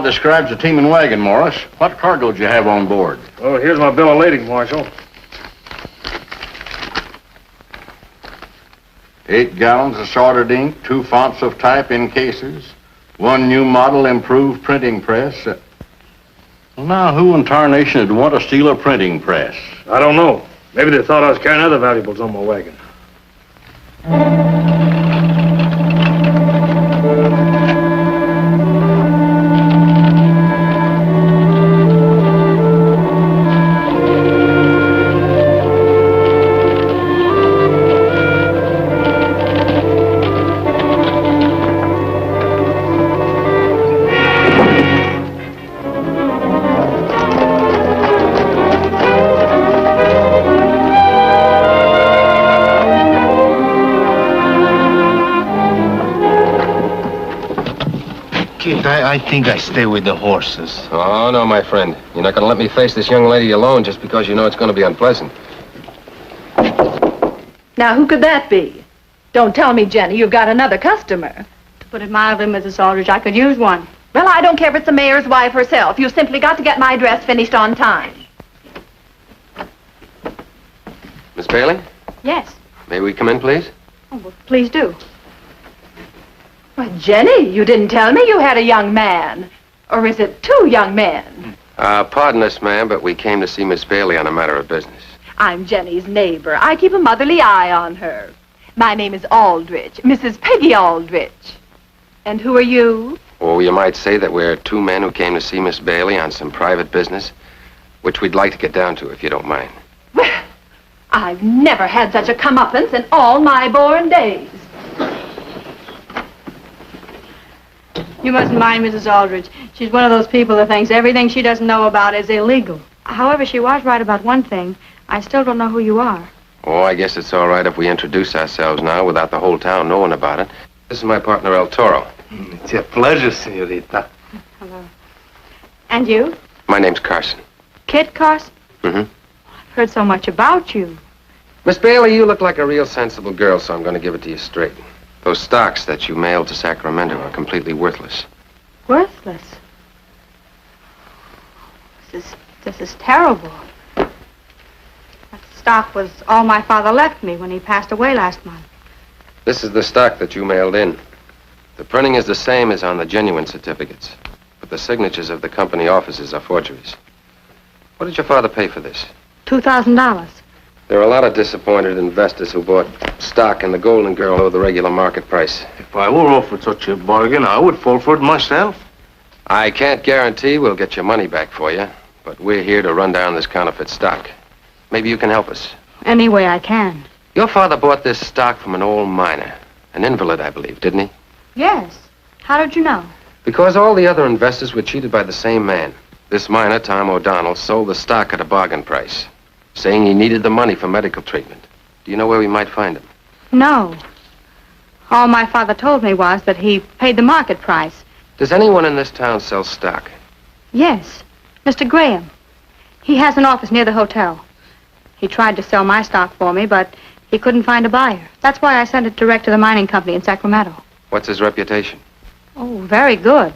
describes the team and wagon, Morris. What cargo did you have on board? Oh, here's my bill of lading, Marshal. 8 gallons of sorted ink, 2 fonts of type in cases, 1 new model improved printing press. Well, now, who in tarnation would want to steal a printing press? I don't know. Maybe they thought I was carrying other valuables on my wagon. I think I stay with the horses. Oh, no, my friend. You're not going to let me face this young lady alone just because you know it's going to be unpleasant. Now, who could that be? Don't tell me, Jenny, you've got another customer. To put it mildly, Mrs. Aldrich, I could use one. Well, I don't care if it's the mayor's wife herself. You've simply got to get my dress finished on time. Miss Bailey? Yes. May we come in, please? Oh, well, please do. Why, Jenny, you didn't tell me you had a young man. Or is it 2 young men? Pardon us, ma'am, but we came to see Miss Bailey on a matter of business. I'm Jenny's neighbor. I keep a motherly eye on her. My name is Aldrich, Mrs. Peggy Aldrich. And who are you? Oh, you might say that we're 2 men who came to see Miss Bailey on some private business, which we'd like to get down to, if you don't mind. Well, I've never had such a comeuppance in all my born days. You mustn't mind Mrs. Aldrich. She's one of those people that thinks everything she doesn't know about is illegal. However, she was right about one thing. I still don't know who you are. Oh, I guess it's all right if we introduce ourselves now without the whole town knowing about it. This is my partner, El Toro. It's a pleasure, senorita. Hello. And you? My name's Carson. Kit Carson? Mm-hmm. I've heard so much about you. Miss Bailey, you look like a real sensible girl, so I'm going to give it to you straight. Those stocks that you mailed to Sacramento are completely worthless. Worthless? This is terrible. That stock was all my father left me when he passed away last month. This is the stock that you mailed in. The printing is the same as on the genuine certificates, but the signatures of the company offices are forgeries. What did your father pay for this? $2,000. There are a lot of disappointed investors who bought stock in the Golden Girl over the regular market price. If I were offered such a bargain, I would fall for it myself. I can't guarantee we'll get your money back for you, but we're here to run down this counterfeit stock. Maybe you can help us. Any way I can. Your father bought this stock from an old miner, an invalid, I believe, didn't he? Yes. How did you know? Because all the other investors were cheated by the same man. This miner, Tom O'Donnell, sold the stock at a bargain price, saying he needed the money for medical treatment. Do you know where we might find him? No. All my father told me was that he paid the market price. Does anyone in this town sell stock? Yes. Mr. Graham. He has an office near the hotel. He tried to sell my stock for me, but he couldn't find a buyer. That's why I sent it direct to the mining company in Sacramento. What's his reputation? Oh, very good.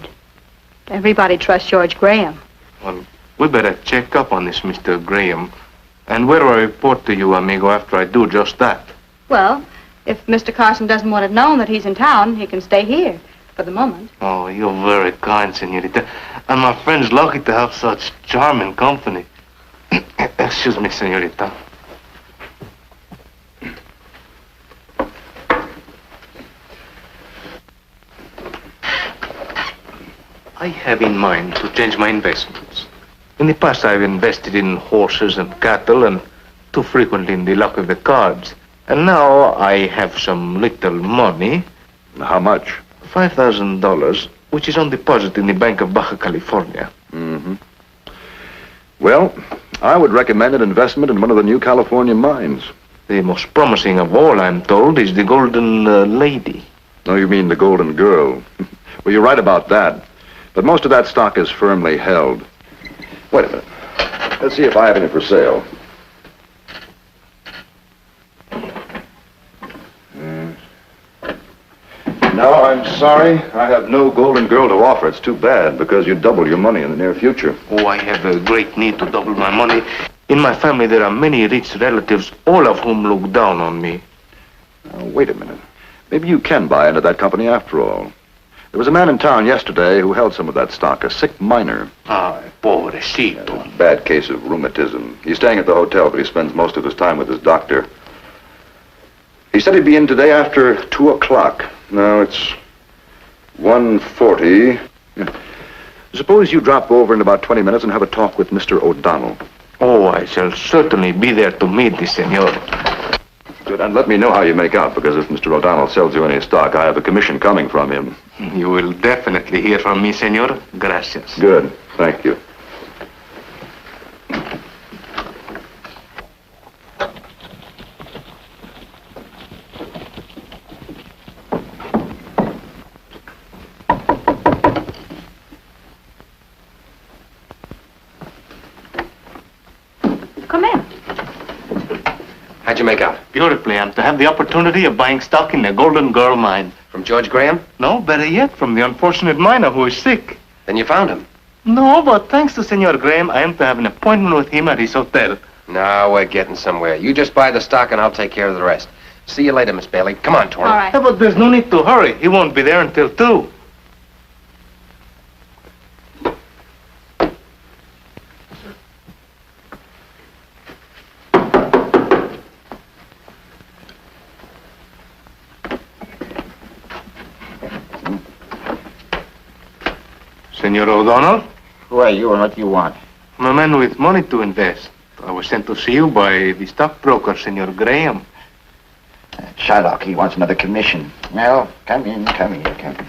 Everybody trusts George Graham. Well, we better check up on this, Mr. Graham. And where do I report to you, amigo, after I do just that? Well, if Mr. Carson doesn't want it known that he's in town, he can stay here for the moment. Oh, you're very kind, senorita. And my friend's lucky to have such charming company. Excuse me, senorita. I have in mind to change my investments. In the past, I've invested in horses and cattle and too frequently in the luck of the cards. And now I have some little money. How much? $5,000, which is on deposit in the Bank of Baja California. Mm-hmm. Well, I would recommend an investment in one of the new California mines. The most promising of all, I'm told, is the Golden Lady. Oh, you mean the Golden Girl. Well, you're right about that. But most of that stock is firmly held. Wait a minute. Let's see if I have any for sale. No, I'm I'm sorry. I have no golden girl to offer. It's too bad, because you double your money in the near future. Oh, I have a great need to double my money. In my family, there are many rich relatives, all of whom look down on me. Wait a minute. Maybe you can buy into that company after all. There was a man in town yesterday who held some of that stock, a sick miner. Ah, pobrecito. Bad case of rheumatism. He's staying at the hotel, but he spends most of his time with his doctor. He said he'd be in today after 2 o'clock. Now it's 1:40. Suppose you drop over in about 20 minutes and have a talk with Mr. O'Donnell. Oh, I shall certainly be there to meet the senor. Good, and let me know how you make out, because if Mr. O'Donnell sells you any stock, I have a commission coming from him. You will definitely hear from me, senor. Gracias. Good, thank you. Come in. How'd you make out? Beautifully. I'm to have the opportunity of buying stock in the Golden Girl mine. From George Graham? No, better yet, from the unfortunate miner who is sick. Then you found him. No, but thanks to Senor Graham, I am to have an appointment with him at his hotel. Now we're getting somewhere. You just buy the stock and I'll take care of the rest. See you later, Miss Bailey. Come on, Torrance. All right. Yeah, but there's no need to hurry. He won't be there until 2. Senor O'Donnell? Who are you and what do you want? I'm a man with money to invest. I was sent to see you by the stockbroker, Senor Graham. Shylock, he wants another commission. Well, come in, come here, come in.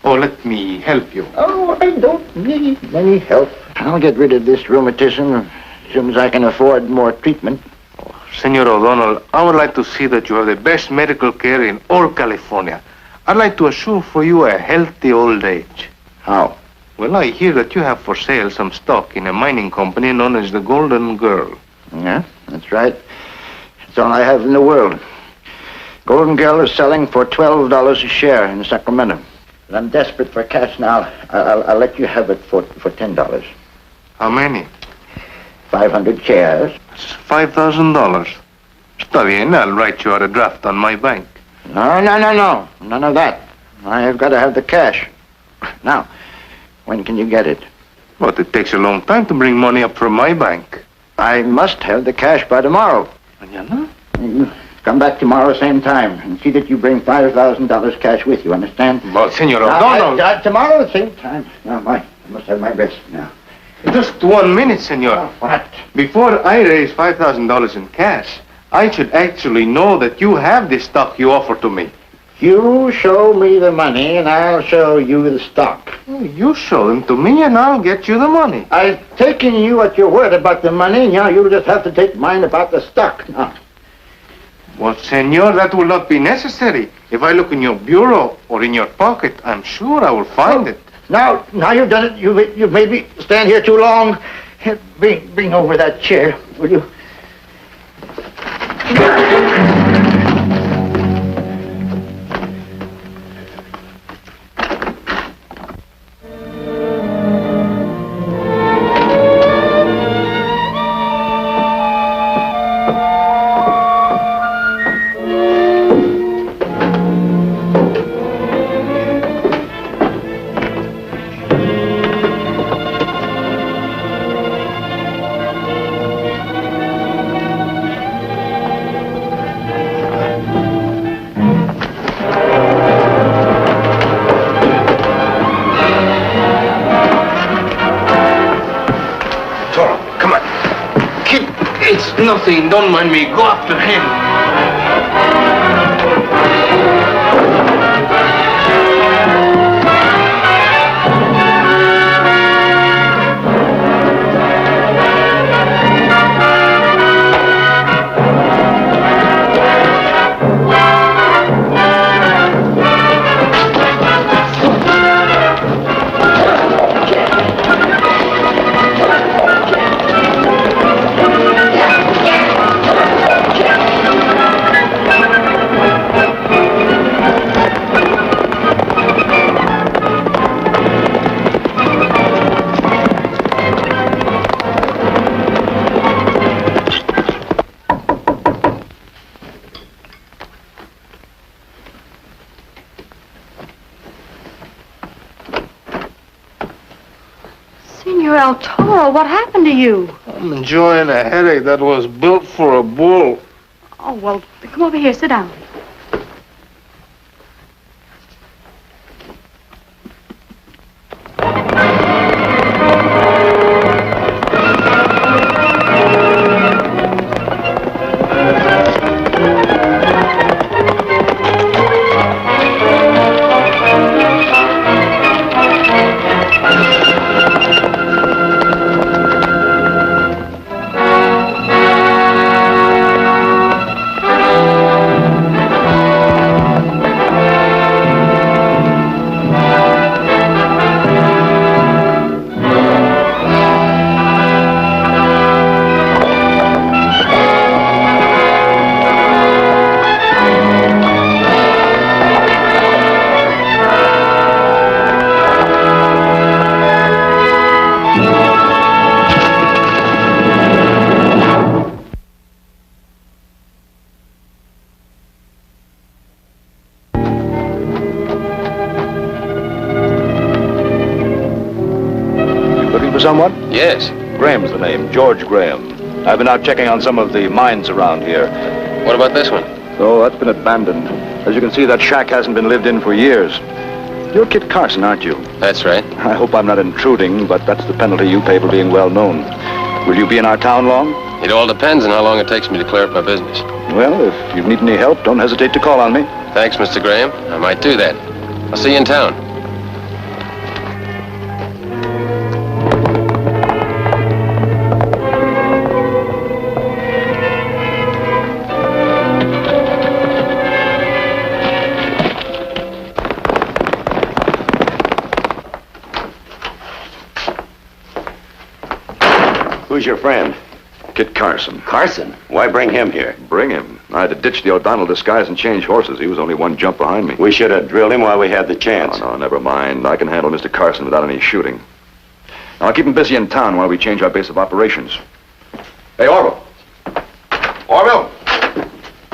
Oh, let me help you. Oh, I don't need any help. I'll get rid of this rheumatism as soon as I can afford more treatment. Senor O'Donnell, I would like to see that you have the best medical care in all California. I'd like to assure for you a healthy old age. How? Well, I hear that you have for sale some stock in a mining company known as the Golden Girl. Yeah, that's right. That's all I have in the world. Golden Girl is selling for $12 a share in Sacramento. But I'm desperate for cash now. I'll let you have it for $10. How many? 500 shares. It's $5,000. Está bien, I'll write you out a draft on my bank. No. None of that. I've got to have the cash. Now, when can you get it? But it takes a long time to bring money up from my bank. I must have the cash by tomorrow. Mañana? You come back tomorrow, same time, and see that you bring $5,000 cash with you, understand? But, Senor Now, O'Donnell... tomorrow, same time. Now, I must have my rest now. Just 1 minute, senor. What? Before I raise $5,000 in cash, I should actually know that you have the stock you offer to me. You show me the money, and I'll show you the stock. You show them to me, and I'll get you the money. I've taken you at your word about the money, now you'll just have to take mine about the stock. Now, Well, senor, that will not be necessary. If I look in your bureau or in your pocket, I'm sure I will find it. now you've done it. You've made me stand here too long. Here, bring over that chair, will you? It's nothing. Don't mind me. Go after him. Senor El Toro, what happened to you? I'm enjoying a headache that was built for a bull. Oh, well, come over here. Sit down. Someone? Yes. Graham's the name, George Graham. I've been out checking on some of the mines around here. What about this one? Oh, that's been abandoned. As you can see, that shack hasn't been lived in for years. You're Kit Carson, aren't you? That's right. I hope I'm not intruding, but that's the penalty you pay for being well known. Will you be in our town long? It all depends on how long it takes me to clear up my business. Well, if you need any help, don't hesitate to call on me. Thanks, Mr. Graham. I might do that. I'll see you in town. Who's your friend? Kit Carson. Carson? Why bring him here? Bring him. I had to ditch the O'Donnell disguise and change horses. He was only one jump behind me. We should have drilled him while we had the chance. No, never mind. I can handle Mr. Carson without any shooting. I'll keep him busy in town while we change our base of operations. Hey, Orville. Orville!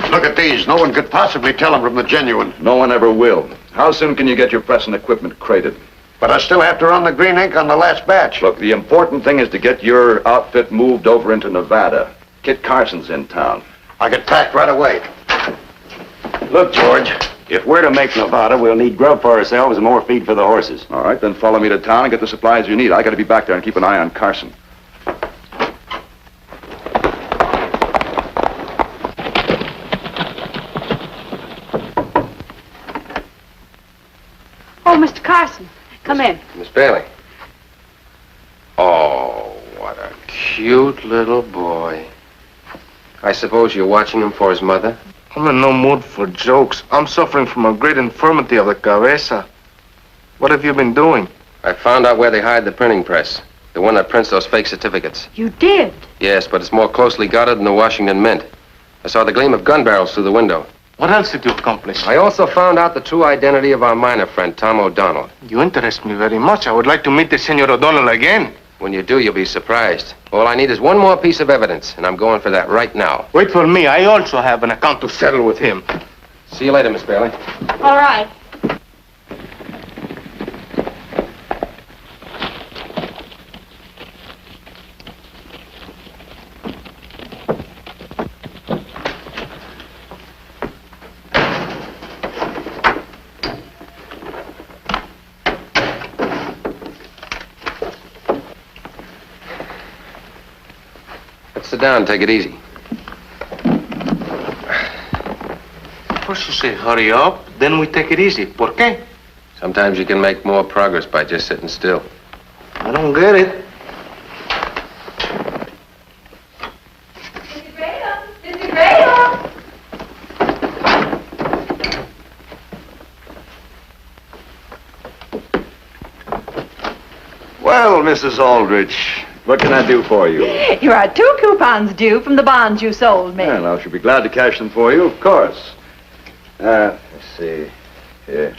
Look at these. No one could possibly tell them from the genuine. No one ever will. How soon can you get your press and equipment crated? But I still have to run the green ink on the last batch. Look, the important thing is to get your outfit moved over into Nevada. Kit Carson's in town. I get packed right away. Look, George, if we're to make Nevada, we'll need grub for ourselves and more feed for the horses. All right, then follow me to town and get the supplies you need. I got to be back there and keep an eye on Carson. Oh, Mr. Carson, come in. Miss Bailey. Oh, what a cute little boy. I suppose you're watching him for his mother? I'm in no mood for jokes. I'm suffering from a great infirmity of the cabeza. What have you been doing? I found out where they hide the printing press. The one that prints those fake certificates. You did? Yes, but it's more closely guarded than the Washington Mint. I saw the gleam of gun barrels through the window. What else did you accomplish? I also found out the true identity of our miner friend, Tom O'Donnell. You interest me very much. I would like to meet the Senor O'Donnell again. When you do, you'll be surprised. All I need is one more piece of evidence, and I'm going for that right now. Wait for me. I also have an account to settle with him. See you later, Miss Bailey. All right. Sit down and take it easy. First you say hurry up, then we take it easy. ¿Por qué? Sometimes you can make more progress by just sitting still. I don't get it. Mr. Graham! Mr. Graham! Well, Mrs. Aldrich, what can I do for you? You are 2 coupons due from the bonds you sold me. Well, I should be glad to cash them for you, of course. Let's see. Here.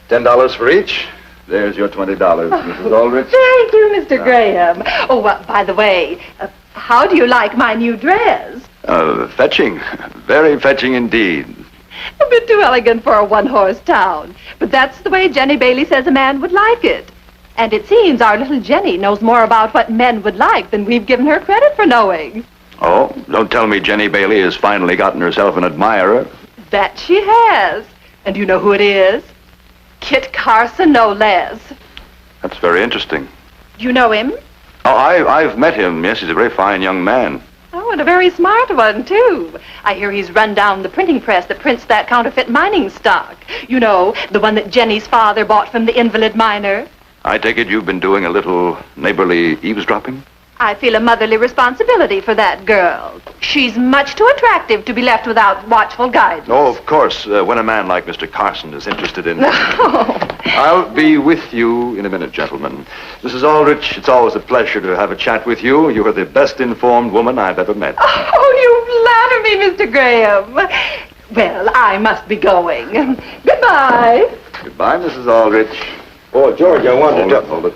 $10 for each. There's your $20, Mrs. Aldrich. Thank you, Mr. Graham. Oh, well, by the way, how do you like my new dress? Fetching. Very fetching indeed. A bit too elegant for a one-horse town. But that's the way Jenny Bailey says a man would like it. And it seems our little Jenny knows more about what men would like than we've given her credit for knowing. Oh, don't tell me Jenny Bailey has finally gotten herself an admirer. That she has. And you know who it is? Kit Carson, no less. That's very interesting. You know him? Oh, I've met him. Yes, he's a very fine young man. Oh, and a very smart one, too. I hear he's run down the printing press that prints that counterfeit mining stock. You know, the one that Jenny's father bought from the invalid miner. I take it you've been doing a little neighborly eavesdropping? I feel a motherly responsibility for that girl. She's much too attractive to be left without watchful guidance. Oh, of course, when a man like Mr. Carson is interested in... No. I'll be with you in a minute, gentlemen. Mrs. Aldrich, it's always a pleasure to have a chat with you. You are the best informed woman I've ever met. Oh, you flatter me, Mr. Graham. Well, I must be going. Goodbye. Goodbye, Mrs. Aldrich. Oh, George, I wanted to... Hold it.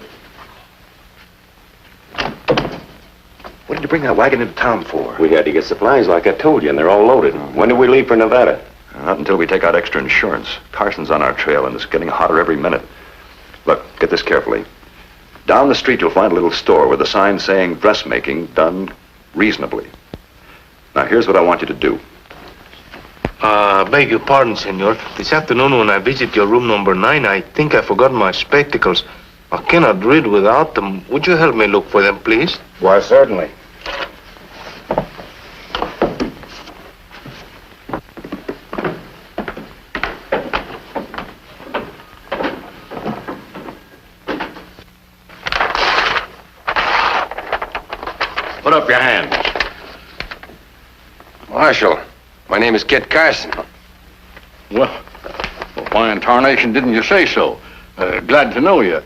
What did you bring that wagon into town for? We had to get supplies like I told you, and they're all loaded. When do we leave for Nevada? Not until we take out extra insurance. Carson's on our trail, and it's getting hotter every minute. Look, get this carefully. Down the street, you'll find a little store with a sign saying dressmaking done reasonably. Now, here's what I want you to do. Beg your pardon, senor. This afternoon when I visit your room number 9, I think I forgot my spectacles. I cannot read without them. Would you help me look for them, please? Why, certainly. Put up your hands. Marshal, my name is Kit Carson. Well, why in tarnation didn't you say so? Glad to know you.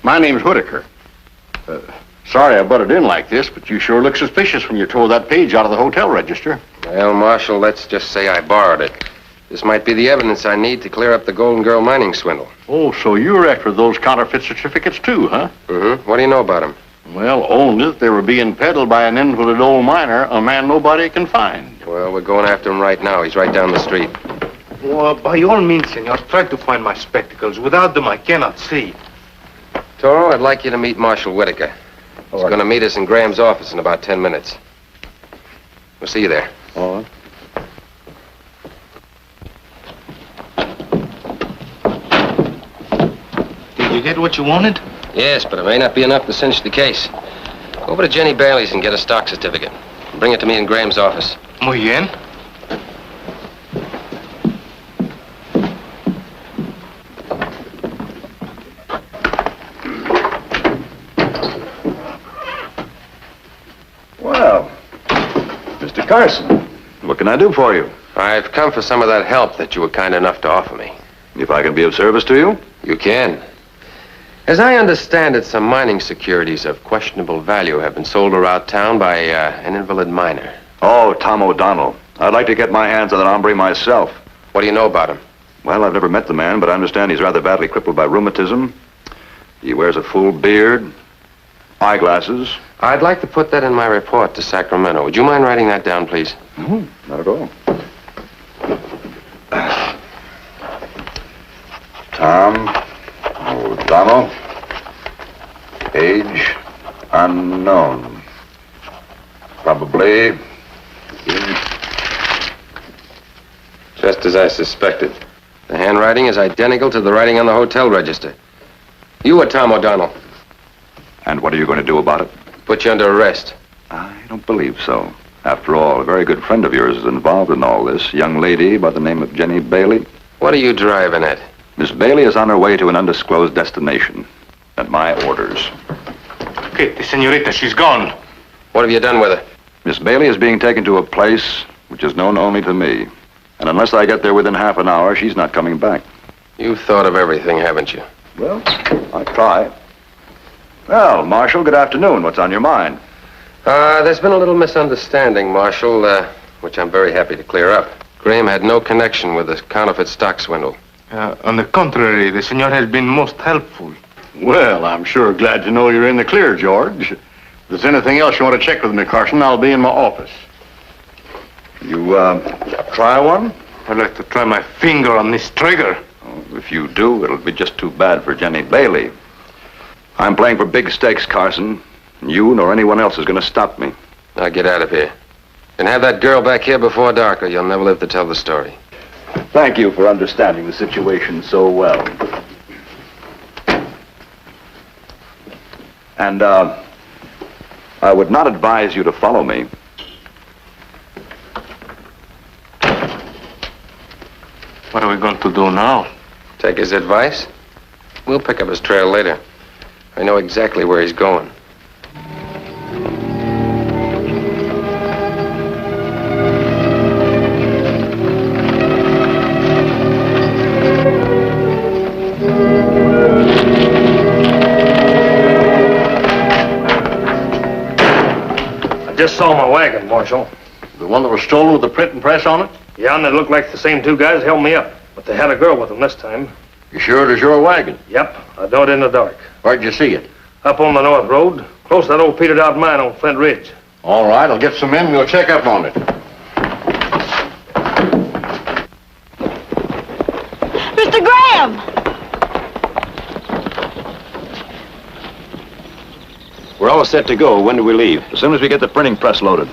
My name's Whitaker. Sorry I butted in like this, but you sure look suspicious when you tore that page out of the hotel register. Well, Marshal, let's just say I borrowed it. This might be the evidence I need to clear up the Golden Girl mining swindle. Oh, so you're after those counterfeit certificates too, huh? Mm-hmm. What do you know about them? Well, only that they were being peddled by an invalid old miner, a man nobody can find. Well, we're going after him right now. He's right down the street. Well, by all means, senor, try to find my spectacles. Without them, I cannot see. Toro, I'd like you to meet Marshal Whitaker. He's going to meet us in Graham's office in about 10 minutes. We'll see you there. All right. Did you get what you wanted? Yes, but it may not be enough to cinch the case. Go over to Jenny Bailey's and get a stock certificate. And bring it to me in Graham's office. Muy bien. Well, Mr. Carson, what can I do for you? I've come for some of that help that you were kind enough to offer me. If I can be of service to you? You can. As I understand it, some mining securities of questionable value have been sold around town by an invalid miner. Oh, Tom O'Donnell. I'd like to get my hands on that hombre myself. What do you know about him? Well, I've never met the man, but I understand he's rather badly crippled by rheumatism. He wears a full beard, eyeglasses. I'd like to put that in my report to Sacramento. Would you mind writing that down, please? Not at all. Tom O'Donnell, age unknown. Probably Just as I suspected. The handwriting is identical to the writing on the hotel register. You are Tom O'Donnell. And what are you going to do about it? Put you under arrest. I don't believe so. After all, a very good friend of yours is involved in all this. A young lady by the name of Jenny Bailey. What are you driving at? Miss Bailey is on her way to an undisclosed destination. At my orders. Okay, the senorita, she's gone. What have you done with her? Miss Bailey is being taken to a place which is known only to me. And unless I get there within half an hour, she's not coming back. You've thought of everything, haven't you? Well, I try. Well, Marshal, good afternoon. What's on your mind? There's been a little misunderstanding, Marshal, which I'm very happy to clear up. Graham had no connection with the counterfeit stock swindle. On the contrary, the senor has been most helpful. Well, I'm sure glad to know you're in the clear, George. If there's anything else you want to check with me, Carson, I'll be in my office. You, try one? I'd like to try my finger on this trigger. Oh, if you do, it'll be just too bad for Jenny Bailey. I'm playing for big stakes, Carson. You nor anyone else is going to stop me. Now get out of here. And have that girl back here before dark, or you'll never live to tell the story. Thank you for understanding the situation so well. And, I would not advise you to follow me. What are we going to do now? Take his advice? We'll pick up his trail later. I know exactly where he's going. I just saw my wagon, Marshal. The one that was stolen with the printing press on it? Yeah, and they looked like the same two guys held me up. But they had a girl with them this time. You sure it is your wagon? Yep, I know it in the dark. Where'd you see it? Up on the North Road, close to that old petered out mine on Flint Ridge. All right, I'll get some men and we'll check up on it. Mr. Graham! We're all set to go. When do we leave? As soon as we get the printing press loaded.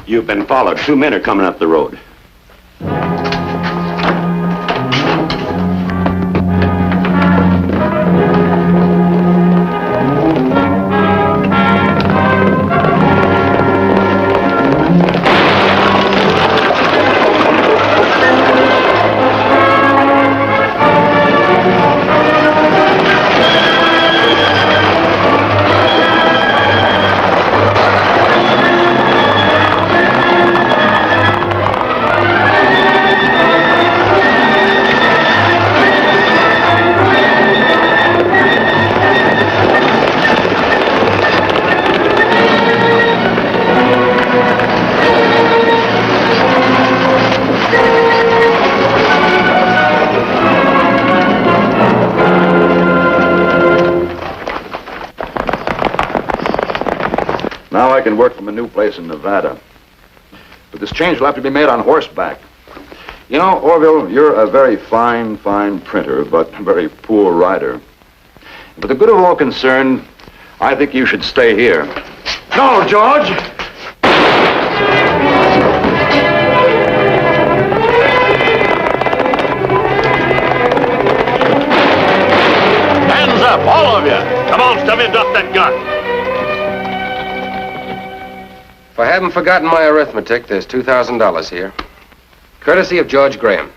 You've been followed. 2 men are coming up the road. Now I can work from a new place in Nevada. But this change will have to be made on horseback. You know, Orville, you're a very fine printer, but a very poor rider. For the good of all concerned, I think you should stay here. No, George! Hands up, all of you! Come on, Stubby, drop that gun. If I haven't forgotten my arithmetic, there's $2,000 here. Courtesy of George Graham.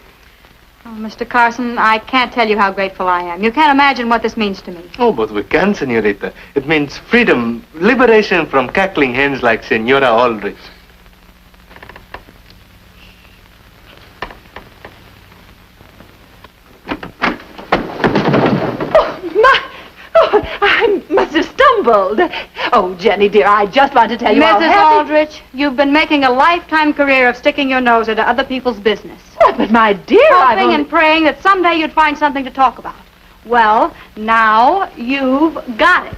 Oh, Mr. Carson, I can't tell you how grateful I am. You can't imagine what this means to me. Oh, but we can, Senorita. It means freedom, liberation from cackling hens like Senora Aldrich. I must have stumbled. Oh, Jenny, dear, I just want to tell you how Mrs. happy... Aldrich, you've been making a lifetime career of sticking your nose into other people's business. Oh, but my dear, Hoping and praying that someday you'd find something to talk about. Well, now you've got it.